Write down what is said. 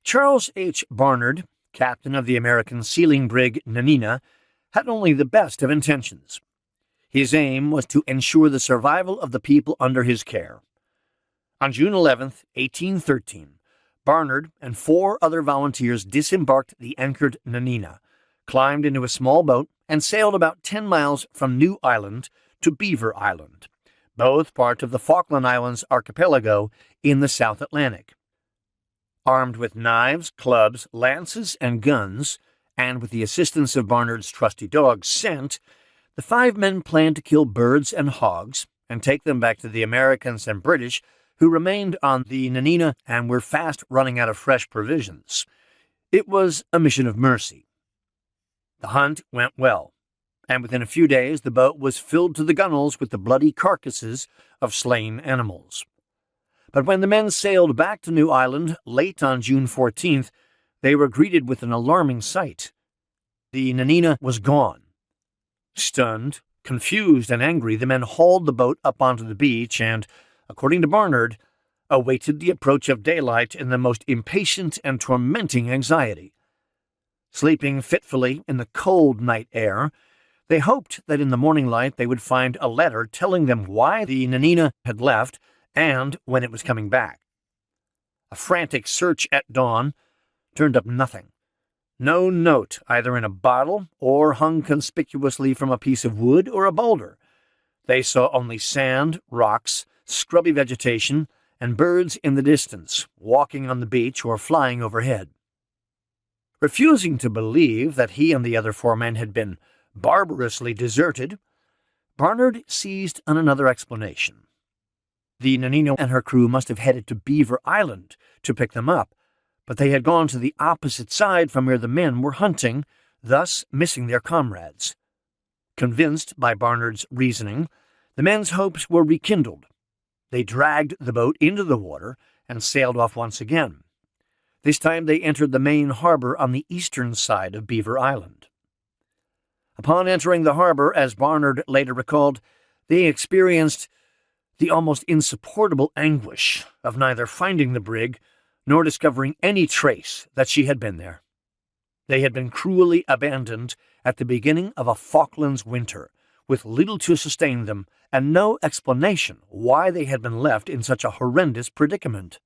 Charles H. Barnard, captain of the American sealing brig Nanina, had only the best of intentions. His aim was to ensure the survival of the people under his care. On June 11, 1813, Barnard and 4 other volunteers disembarked the anchored Nanina, climbed into a small boat, and sailed about 10 miles from New Island to Beaver Island, both part of the Falkland Islands archipelago in the South Atlantic. Armed with knives, clubs, lances, and guns, and with the assistance of Barnard's trusty dog, Scent, the 5 men planned to kill birds and hogs and take them back to the Americans and British who remained on the Nanina and were fast running out of fresh provisions. It was a mission of mercy. The hunt went well, and within a few days the boat was filled to the gunwales with the bloody carcasses of slain animals. But when the men sailed back to New Island late on June 14th, they were greeted with an alarming sight. The Nanina was gone. Stunned, confused, and angry, the men hauled the boat up onto the beach and, according to Barnard, awaited the approach of daylight in the most impatient and tormenting anxiety. Sleeping fitfully in the cold night air, they hoped that in the morning light they would find a letter telling them why the Nanina had left and when it was coming back. A frantic search at dawn turned up nothing. No note either in a bottle or hung conspicuously from a piece of wood or a boulder. They saw only sand, rocks, scrubby vegetation, and birds in the distance, walking on the beach or flying overhead. Refusing to believe that he and the other 4 men had been barbarously deserted, Barnard seized on another explanation. The Nanina and her crew must have headed to Beaver Island to pick them up, but they had gone to the opposite side from where the men were hunting, thus missing their comrades. Convinced by Barnard's reasoning, the men's hopes were rekindled. They dragged the boat into the water and sailed off once again. This time they entered the main harbor on the eastern side of Beaver Island. Upon entering the harbor, as Barnard later recalled, they experienced the almost insupportable anguish of neither finding the brig nor discovering any trace that she had been there. They had been cruelly abandoned at the beginning of a Falklands winter, with little to sustain them and no explanation why they had been left in such a horrendous predicament.